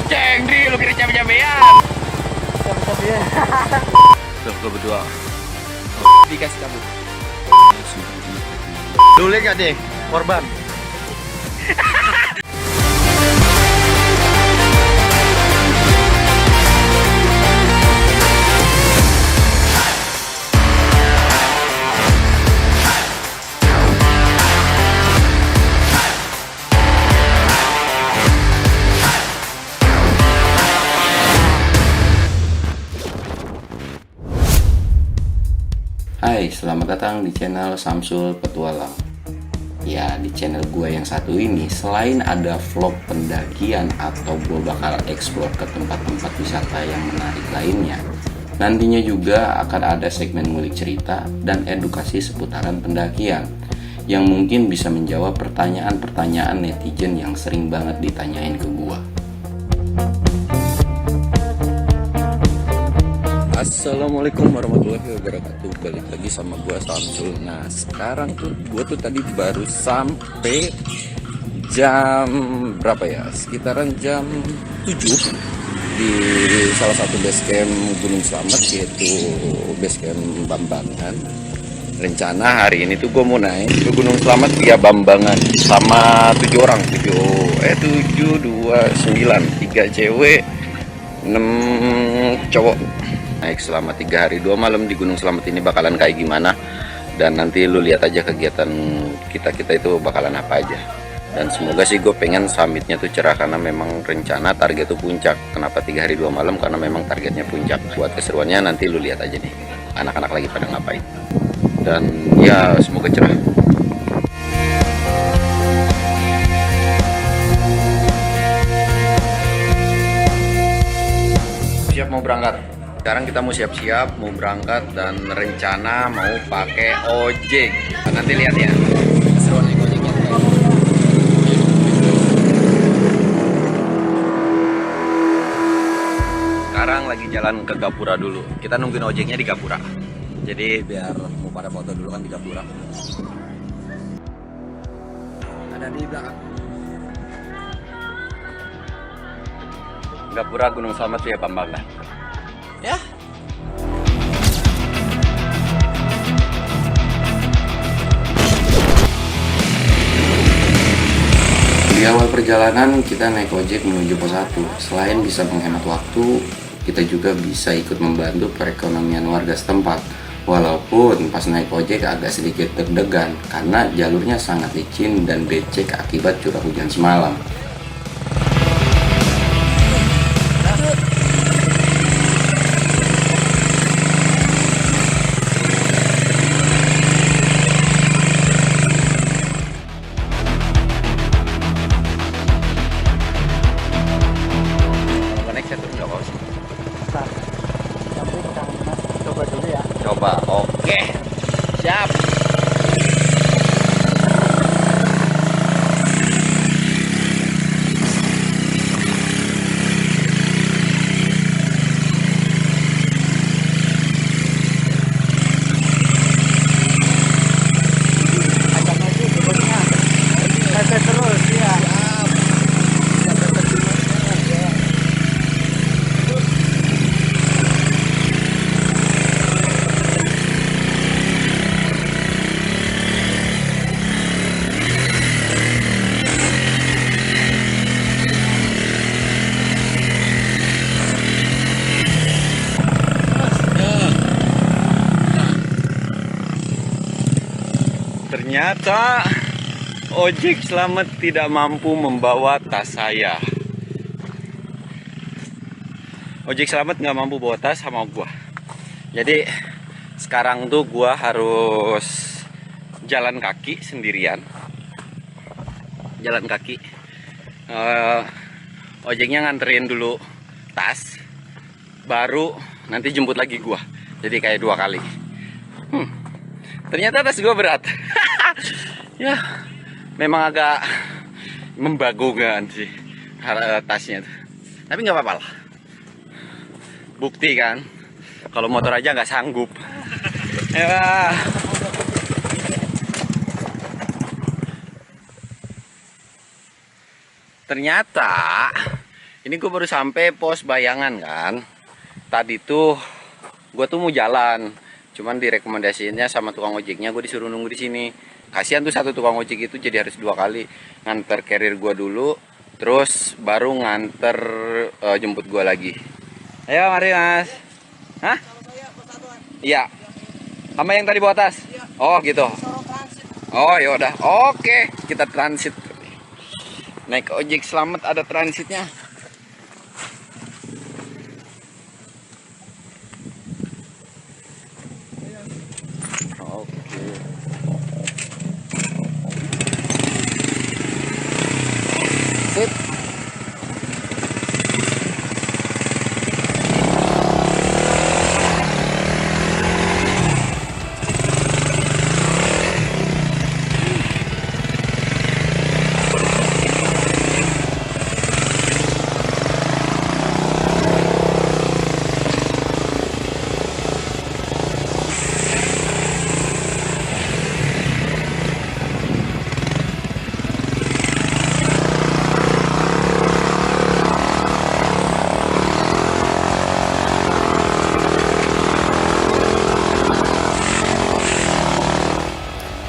Ceng, Dri, lu kira cabe-cabean. Cabe-cabean. Tuh, gue berdua. Dikasih cabut. Lu lihat gak deh, korban. Hai, selamat datang di channel Samsul Petualang. Ya, di channel gue yang satu ini, selain ada vlog pendakian atau gue bakal explore ke tempat-tempat wisata yang menarik lainnya, nantinya juga akan ada segmen ngulik cerita dan edukasi seputaran pendakian yang mungkin bisa menjawab pertanyaan-pertanyaan netizen yang sering banget ditanyain ke gue. Assalamualaikum warahmatullahi wabarakatuh. Balik lagi sama gua Samsul. Nah, sekarang tuh gua tuh tadi baru sampai jam berapa ya? Sekitaran jam 7 di salah satu base camp Gunung Slamet, yaitu base camp Bambangan. Rencana hari ini tuh gua mau naik ke Gunung Slamet via Bambangan sama 7 orang, 7 2 9, 3 cewek, 6 cowok. Naik selama 3 hari 2 malam di Gunung Slamet ini bakalan kayak gimana, dan nanti lu lihat aja kegiatan kita itu bakalan apa aja. Dan semoga sih gue pengen summitnya tuh cerah, karena memang rencana target tuh puncak. Kenapa 3 hari 2 malam? Karena memang targetnya puncak. Buat keseruannya nanti lu lihat aja nih anak-anak lagi pada ngapain, dan ya semoga cerah. Siap mau berangkat. Sekarang kita mau siap-siap mau berangkat dan rencana mau pakai ojek. Nanti lihat ya keseruan naik ojeknya. Sekarang lagi jalan ke Gapura dulu. Kita nungguin ojeknya di Gapura. Jadi biar mau pada foto dulu kan di Gapura. Ada di belakang. Gapura Gunung Slamet ya Bambangan. Ya. Di awal perjalanan kita naik ojek menuju pos 1. Selain bisa menghemat waktu, kita juga bisa ikut membantu perekonomian warga setempat. Walaupun pas naik ojek agak sedikit deg-degan karena jalurnya sangat licin dan becek akibat curah hujan semalam. Coba dulu ya. Coba, oke. Siap. Ajak lagi turunnya. Mepet terus ya. Ternyata ojek Slamet tidak mampu membawa tas saya. Ojek Slamet nggak mampu bawa tas sama gua. Jadi sekarang tuh gua harus jalan kaki sendirian. Jalan kaki. Ojeknya nganterin dulu tas, baru nanti jemput lagi gua. Jadi kayak 2 kali. Ternyata tas gua berat. Ya, memang agak membagongkan sih tasnya. Tapi nggak apa-apa lah. Bukti kan, kalau motor aja nggak sanggup. Ya. Ternyata Ini gue baru sampai pos Bayangan kan. Tadi tuh gue tuh mau jalan, cuman direkomendasiinnya sama tukang ojeknya gue disuruh nunggu di sini. Kasihan tuh satu tukang ojek itu jadi harus 2 kali nganter carrier gue dulu, terus baru nganter jemput gue lagi. Ayo mari mas. Hah? Iya. Sama yang tadi bawa tas? Oh gitu. Oh yaudah. Oke, kita transit. Naik ojek Selamat ada transitnya. Oke. Sip.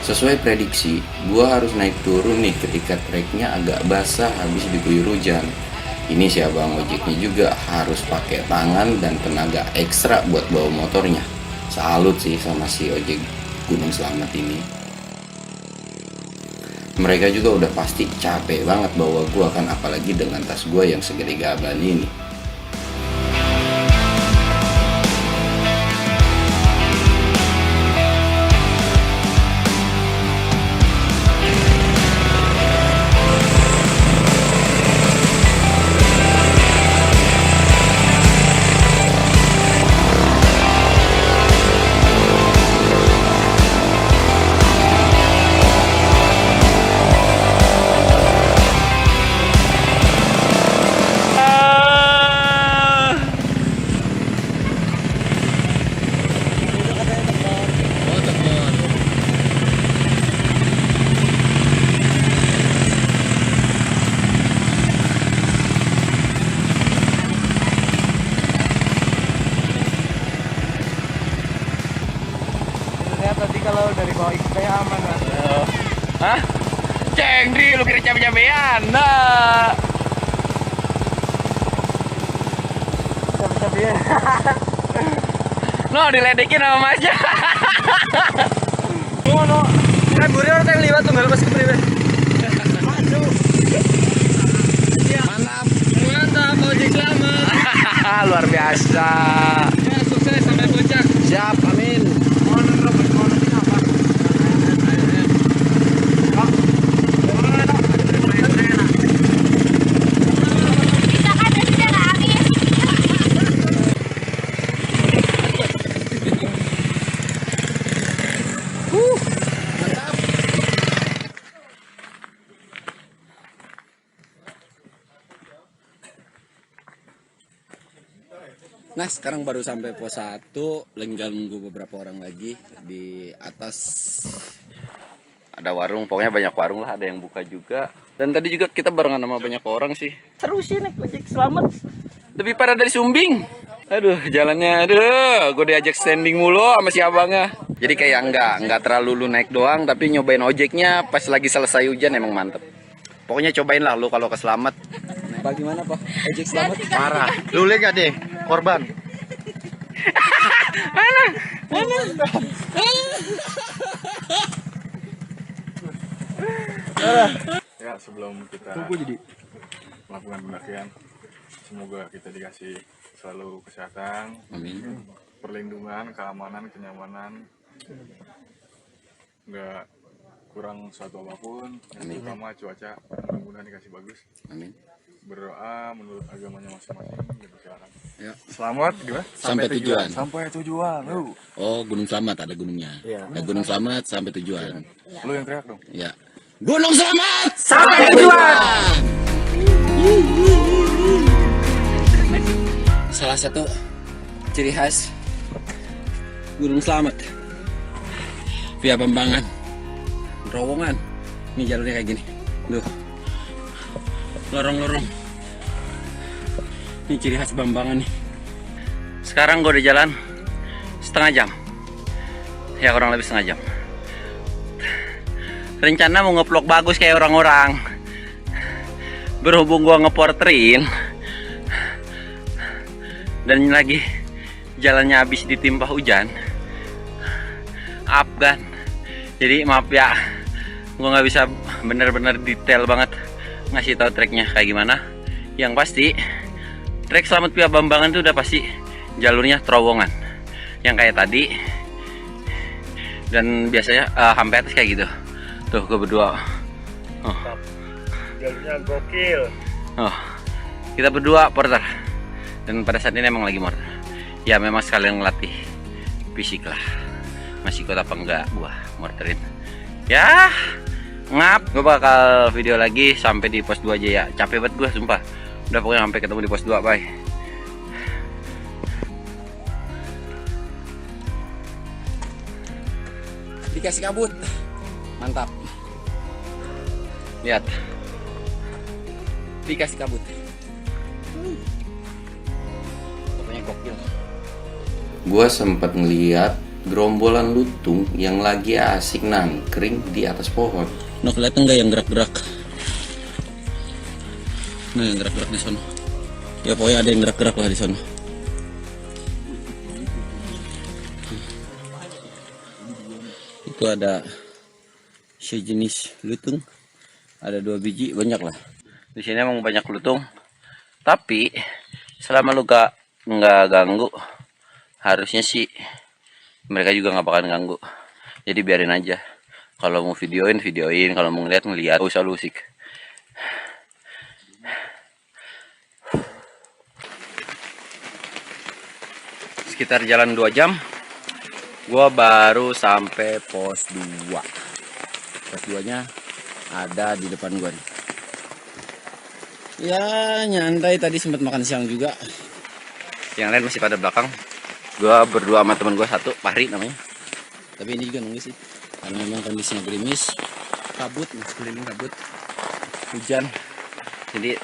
Sesuai prediksi, gua harus naik turun nih ketika treknya agak basah habis diguyur hujan. Ini si abang ojeknya juga harus pakai tangan dan tenaga ekstra buat bawa motornya. Salut sih sama si ojek Gunung Selamat ini. Mereka juga udah pasti capek banget bawa gua kan, apalagi dengan tas gua yang segede gaban ini. Tadi kalau dari bawah ikut saya aman mas. Hah? Cengri, lu kira cabe-cabean? Nah. Cabe-cabean. No, diledekin sama masnya. No. Kan buri orang yang liwat tunggal pas kepriwe. Maju. Mantap. Mantap, ojek Selamat. Luar biasa. Ya, sukses sampai puncak. Siap, amin. Nah sekarang baru sampai pos 1, tinggal nunggu beberapa orang lagi di atas. Ada warung, pokoknya banyak warung lah, ada yang buka juga. Dan tadi juga kita barengan sama banyak orang sih. Seru sih naik ojek Selamat. Lebih parah dari Sumbing. Aduh, jalannya gue diajak standing mulu sama si abangnya. Jadi kayak enggak terlalu lu naik doang, tapi nyobain ojeknya pas lagi selesai hujan emang mantep. Pokoknya cobain lah lu kalau ke Selamat. Bagaimana Pak? Ojek Selamat? Parah. Lu lihat gak deh korban? Mana? Ya, sebelum kita melakukan pendakian, semoga kita dikasih selalu kesehatan, Amin. perlindungan, keamanan, kenyamanan, nggak kurang suatu apapun. Yang pertama cuaca, mudah-mudahan dikasih bagus. Amin. Berdoa menurut agamanya masing-masing, silakan. Ya. Selamat gimana? Sampai tujuan. Sampai tujuan, lu. Oh Gunung Selamat ada gunungnya. Ada Gunung Selamat sampai tujuan. Lu yang teriak dong. Ya. Gunung Selamat Sampai tujuan. Salah satu ciri khas Gunung Selamat via Pembangan, terowongan. Ini jalurnya kayak gini, tuh, lorong-lorong. Ini ciri khas Bambangan nih. Sekarang gue udah jalan setengah jam. Ya kurang lebih setengah jam. Rencana mau nge-vlog bagus kayak orang-orang. Berhubung gue ngeporterin dan lagi jalannya habis ditimpa hujan, Afgan. Jadi maaf ya, gue nggak bisa bener-bener detail banget ngasih tahu treknya kayak gimana. Yang pasti trek Selamat Pia Bambangan itu udah pasti jalurnya terowongan yang kayak tadi, dan biasanya sampai atas kayak gitu. Tuh gue berdua. Jalurnya gokil. Oh, kita berdua porter, dan pada saat ini emang lagi porter. Ya memang sekalian ngelatih fisik lah. Masih kuat apa enggak gua morterin. Ya ngap, gua bakal video lagi sampai di pos 2 aja ya. Capek banget gua sumpah. Udah pokoknya sampai ketemu di pos 2, bye. Dikasih kabut. Mantap. Lihat. Dikasih kabut. Pokoknya gokil. Gua sempat ngeliat gerombolan lutung yang lagi asik nangkring di atas pohon. Nah, kelihatan nggak yang gerak-gerak? Nah, yang gerak-gerak di sana. Ya pokoknya ada yang gerak-gerak lah di sana. Itu ada sejenis lutung. Ada 2 biji, banyak lah. Di sini emang banyak lutung. Tapi selama lu nggak ganggu, harusnya sih mereka juga nggak bakalan ganggu. Jadi biarin aja. Kalau mau videoin, kalau mau ngeliat, gak usah lu usik. Sekitar jalan 2 jam, gua baru sampai pos 2. Pos 2 nya ada di depan gua nih. Ya nyantai, tadi sempat makan siang juga. Yang lain masih pada belakang. Gua berdua sama teman gua satu, Fahri namanya. Tapi ini juga nunggu sih, karena memang kondisinya gerimis, kabut, keliling kabut, hujan. Jadi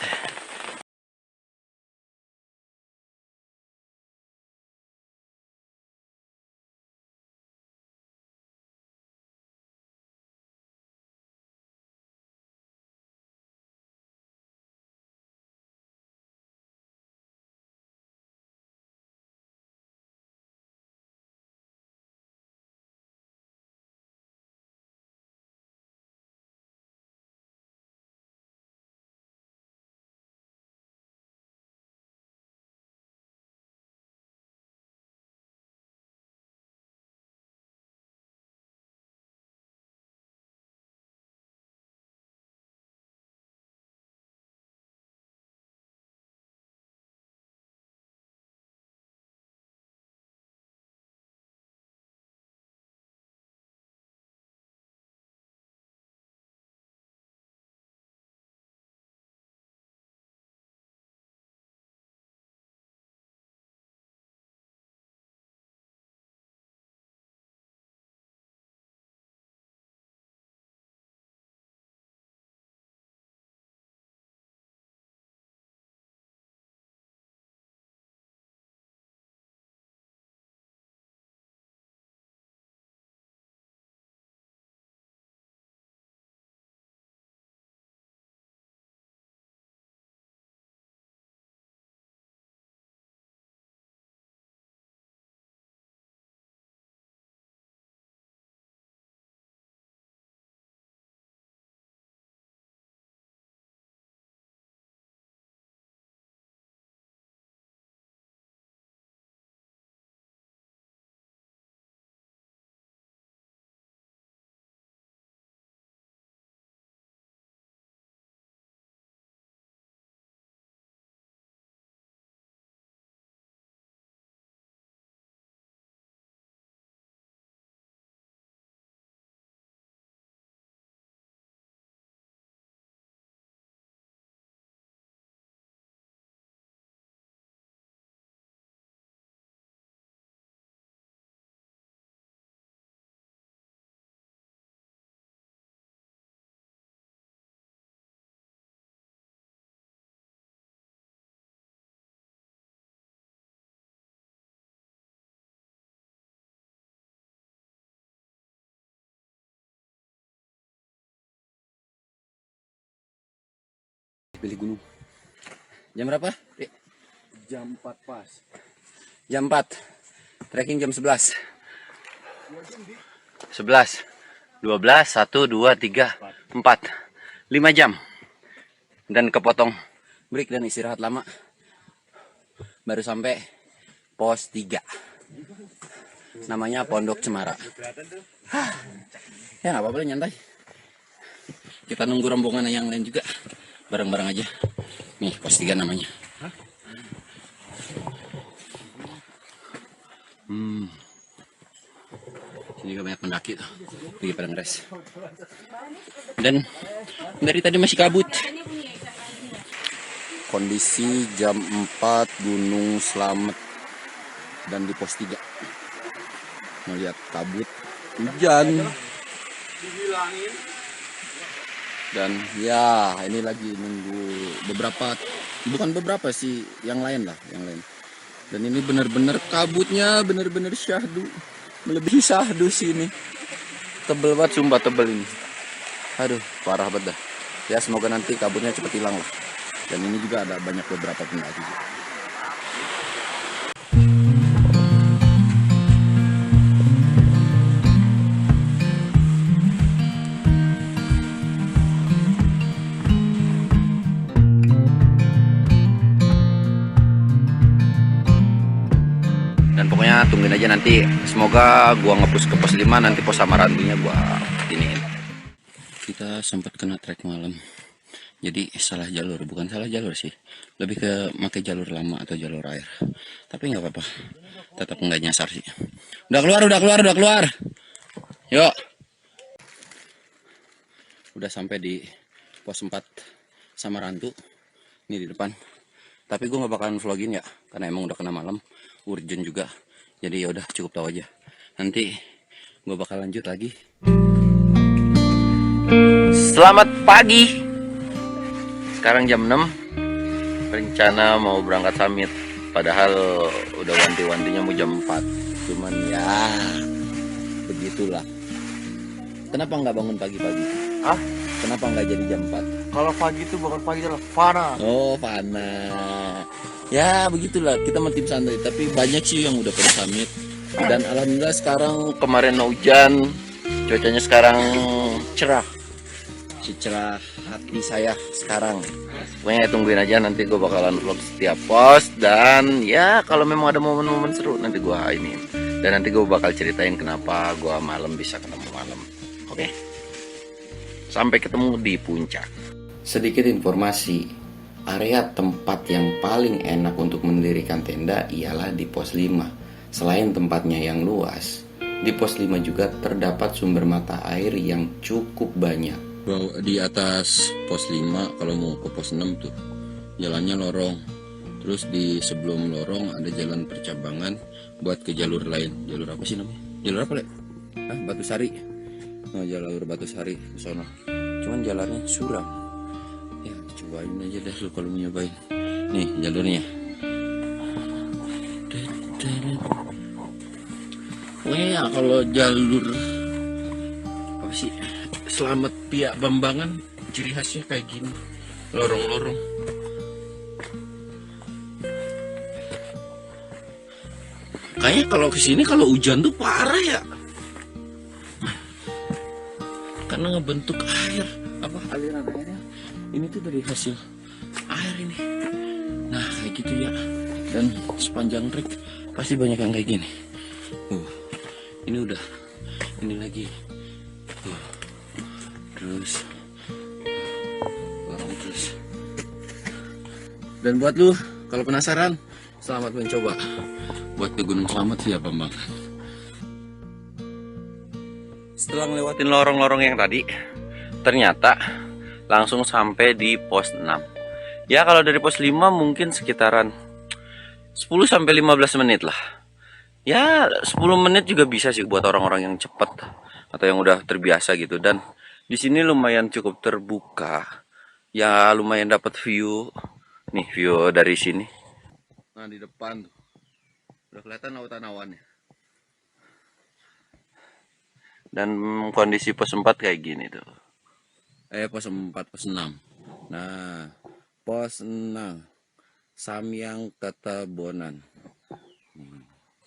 pilih gunung. Jam berapa? Jam 4 pas. Jam 4. Trekking jam 11. 11, 12, 1, 2, 3, 4, 5 jam. Dan kepotong Break dan istirahat lama. Baru sampai pos 3. Namanya Pondok Cemara. Ya nggak apa-apa, nyantai. Kita nunggu rombongan yang lain juga. Bareng-bareng aja. Nih pos 3 namanya. Sini juga banyak pendaki tuh. Lagi pada ngeres. Dan dari tadi masih kabut. Kondisi jam 4 Gunung Slamet dan di pos 3. Melihat kabut, hujan. Dan ya ini lagi nunggu bukan beberapa sih, yang lain lah, yang lain. Dan ini benar-benar kabutnya benar-benar syahdu, melebihi syahdu sini. Tebel banget, sumpah tebel ini. Aduh, parah banget dah. Ya semoga nanti kabutnya cepet hilang lah. Dan ini juga ada banyak beberapa pendaki. Dan pokoknya tungguin aja nanti. Semoga gua nge-push ke pos 5, nanti pos Samarantunya gua iniin. Kita sempat kena trek malam. Jadi salah jalur, bukan salah jalur sih. Lebih ke pakai jalur lama atau jalur air. Tapi nggak apa-apa. Tetap nggak nyasar sih. Udah keluar. Yuk. Udah sampai di pos 4 Samarantu. Ini di depan. Tapi gue nggak bakalan vlogin ya, karena emang udah kena malam, urgent juga. Jadi ya udah cukup tahu aja. Nanti gue bakal lanjut lagi. Selamat pagi. Sekarang jam 6. Rencana mau berangkat summit. Padahal udah wanti-wantinya mau jam 4. Cuman ya begitulah. Kenapa nggak bangun pagi-pagi? Hah? Kenapa nggak jadi jam 4? Kalau pagi itu bukan pagi adalah Fana. Oh, Fana. Ya begitulah, kita mah tim santai. Tapi banyak sih yang udah pada summit. Dan alhamdulillah sekarang Kemarin hujan, cuacanya sekarang cerah. secerah hati saya sekarang. Pokoknya tungguin aja, nanti gue bakalan vlog setiap pos. Dan ya kalau memang ada momen-momen seru nanti gue ini. Dan nanti gue bakal ceritain kenapa gue malam bisa ketemu malam. Oke. Sampai ketemu di puncak. Sedikit informasi, area tempat yang paling enak untuk mendirikan tenda ialah di pos 5. Selain tempatnya yang luas, di pos 5 juga terdapat sumber mata air yang cukup banyak. Di atas pos 5 kalau mau ke pos 6 tuh jalannya lorong. Terus di sebelum lorong ada jalan percabangan buat ke jalur lain. Jalur apa sih namanya? Jalur apa, Le? Batu Sari. Oh, jalur Batu Sari ke sono. Cuman jalannya suram. Ya, cobain aja deh lu kalau mau nyobain. Nih jalurnya. Pokoknya ya kalau jalur apa sih? Selamat Pia Bambangan, ciri khasnya kayak gini, lorong-lorong. Kayaknya kalau kesini kalau hujan tuh parah ya, karena ngebentuk air, apa aliran airnya ini tuh dari hasil air ini. Nah kayak gitu ya. Dan sepanjang trek pasti banyak yang kayak gini. Ini udah, ini lagi. Terus lorong terus. Dan buat lu kalau penasaran, selamat mencoba. Buat ke Gunung Slamet sih ya Bambang. Setelah ngelewatin lorong-lorong yang tadi, ternyata langsung sampai di pos 6. Ya kalau dari pos 5 mungkin sekitaran 10-15 menit lah. Ya 10 menit juga bisa sih buat orang-orang yang cepat atau yang udah terbiasa gitu. Dan di sini lumayan cukup terbuka. Ya lumayan dapat view. Nih view dari sini. Nah di depan tuh udah kelihatan awan-awannya. Dan kondisi pos 4 kayak gini tuh. Pos 4, pos 6. Nah pos 6 Samyang Ketebonan.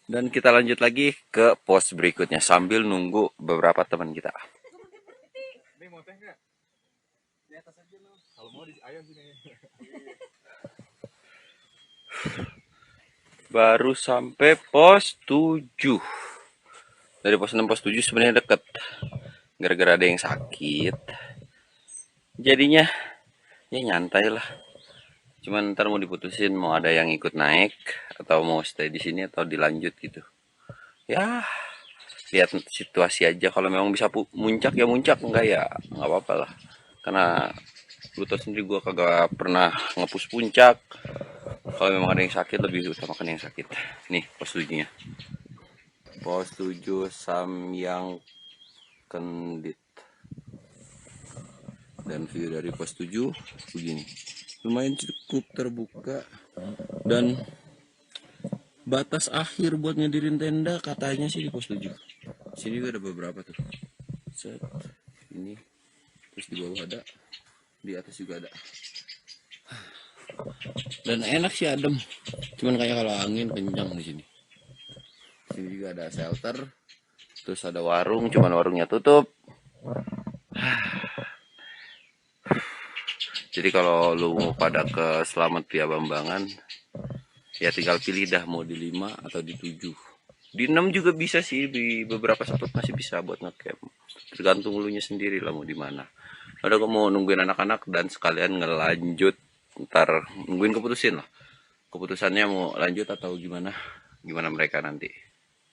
Dan kita lanjut lagi ke pos berikutnya sambil nunggu beberapa teman kita. Ini mau teh nggak? Di atas aja lu. Kalau mau di ayam sini. Baru sampai pos 7. Dari pos 6 pos 7 sebenarnya deket. Gara-gara ada yang sakit. Jadinya ya nyantai lah. Cuman ntar mau diputusin mau ada yang ikut naik atau mau stay di sini atau dilanjut gitu. Ya lihat situasi aja. Kalau memang bisa muncak ya muncak, enggak ya nggak apa-apa lah. Karena lu tau sendiri gue kagak pernah ngepus puncak. Kalau memang ada yang sakit lebih utamakan yang sakit. Nih pos 7-nya. Pos 7 Samyang Kendit. Dan view dari pos 7 begini. Lumayan cukup terbuka dan batas akhir buat ngedirin tenda katanya sih di pos 7. Sini juga ada beberapa tuh. Set. Ini terus di bawah ada, di atas juga ada. Dan enak sih adem. Cuman kayak kalau angin kencang di sini. Sini juga ada shelter. Terus ada warung, cuman warungnya tutup. Jadi kalau lu mau pada ke Selamat via Bambangan, ya tinggal pilih dah mau di 5 atau di 7. Di 6 juga bisa sih, di beberapa spot masih bisa buat ngecamp. Tergantung lu nya sendiri lah mau di mana. Ada kok mau nungguin anak-anak dan sekalian ngelanjut, ntar nungguin keputusin lah. Keputusannya mau lanjut atau gimana mereka nanti.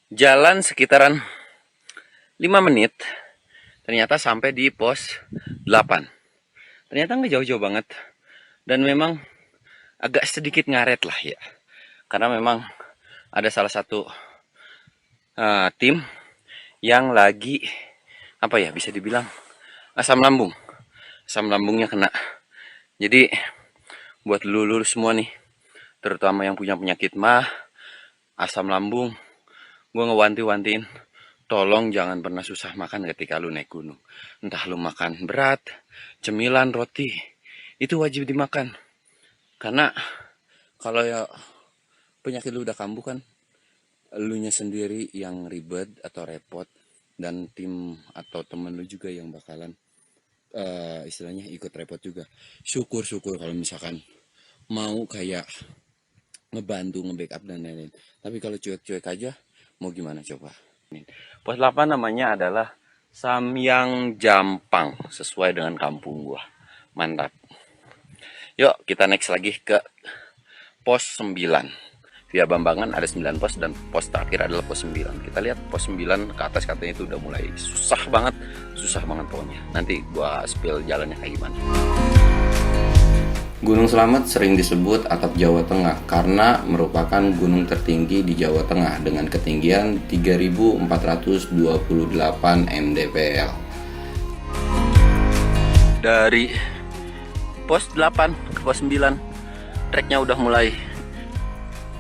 Jalan sekitaran 5 menit, ternyata sampai di pos 8. Ternyata nggak jauh-jauh banget. Dan memang agak sedikit ngaret lah ya. Karena memang ada salah satu tim yang lagi, apa ya, bisa dibilang asam lambung. Asam lambungnya kena. Jadi buat lulu semua nih, terutama yang punya penyakit mah, asam lambung, gue ngewanti-wantiin, tolong jangan pernah susah makan ketika lu naik gunung. Entah lu makan berat, cemilan, roti, itu wajib dimakan. Karena kalau ya penyakit lu udah kambuh kan, lu nya sendiri yang ribet atau repot, dan tim atau temen lu juga yang bakalan istilahnya ikut repot juga. Syukur-syukur kalau misalkan mau kayak ngebantu, nge-backup dan lain-lain. Tapi kalau cuek-cuek aja, mau gimana coba? Pos 8 namanya adalah Samyang Jampang, sesuai dengan kampung gua. Mantap. Yuk kita next lagi ke pos 9. Via Bambangan ada 9 pos dan pos terakhir adalah pos 9. Kita lihat pos 9 ke atas katanya itu udah mulai susah banget pokoknya. Nanti gua spill jalannya kayak gimana. Gunung Slamet sering disebut atap Jawa Tengah karena merupakan gunung tertinggi di Jawa Tengah dengan ketinggian 3.428 mdpl. Dari pos 8 ke pos 9, treknya udah mulai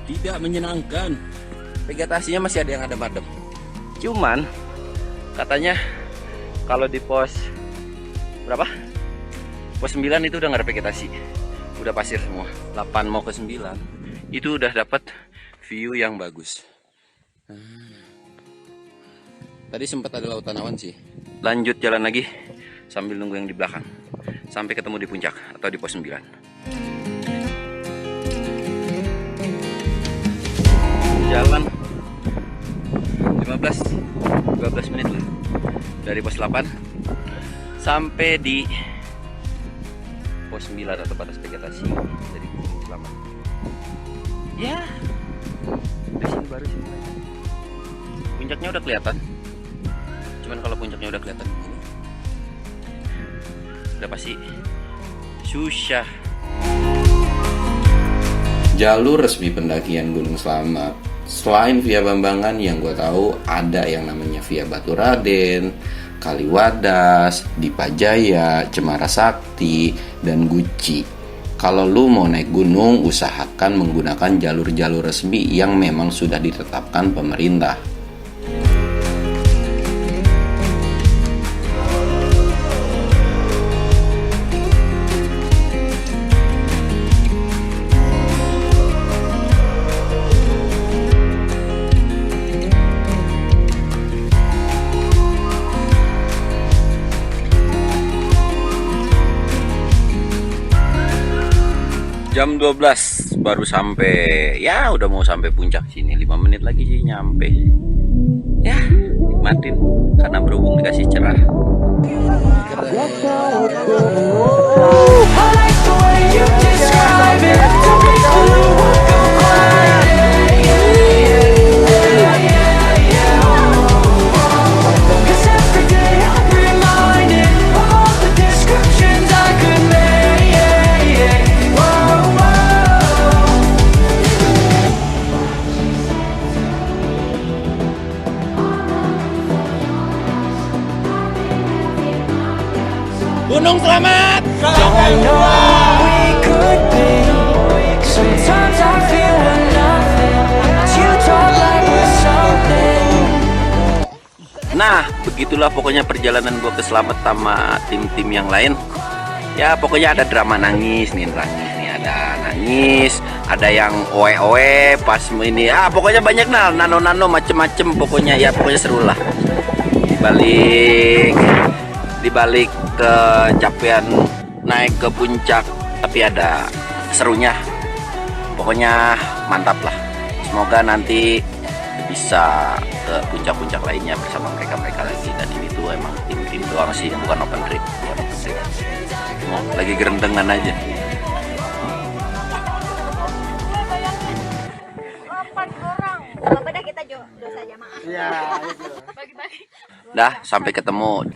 tidak menyenangkan. Vegetasinya masih ada yang adem-adem. Cuman katanya kalau di pos berapa? Pos 9 itu udah nggak ada vegetasi. Udah pasir semua. 8 mau ke 9 itu udah dapat view yang bagus. Tadi sempat ada lautan awan sih. Lanjut jalan lagi sambil nunggu yang di belakang sampai ketemu di puncak atau di pos 9. Jalan 12 menit lah dari pos 8 sampai di pos 9 atau batas vegetasi dari Gunung Slamet. Ya, di sini baru sih. Puncaknya udah kelihatan. Cuman kalau puncaknya udah kelihatan begini, udah pasti susah. Jalur resmi pendakian Gunung Slamet selain via Bambangan, yang gue tahu ada yang namanya via Batu Raden, Kaliwadas, Dipajaya, Cemara Sakti, dan Guci. Kalau lu mau naik gunung, usahakan menggunakan jalur-jalur resmi yang memang sudah ditetapkan pemerintah. Jam 12 baru sampai, ya udah mau sampai puncak sini, 5 menit lagi sih nyampe. Ya nikmatin karena berhubung dikasih cerah. Gunung Selamat. Nah, begitulah pokoknya perjalanan gue ke Selamat sama tim-tim yang lain. Ya, pokoknya ada drama nangis nih, ada nangis, ada yang oe-oe pas ini. Pokoknya banyak nano-nano macem-macem pokoknya, ya pokoknya seru lah. Dibalik capaian naik ke puncak, tapi ada serunya. Pokoknya mantap lah. Semoga nanti bisa ke puncak-puncak lainnya bersama mereka lagi. Dan ini tuh emang tim-tim doang sih, bukan open trip. Lagi gerendengan aja. Dah, sampai ketemu.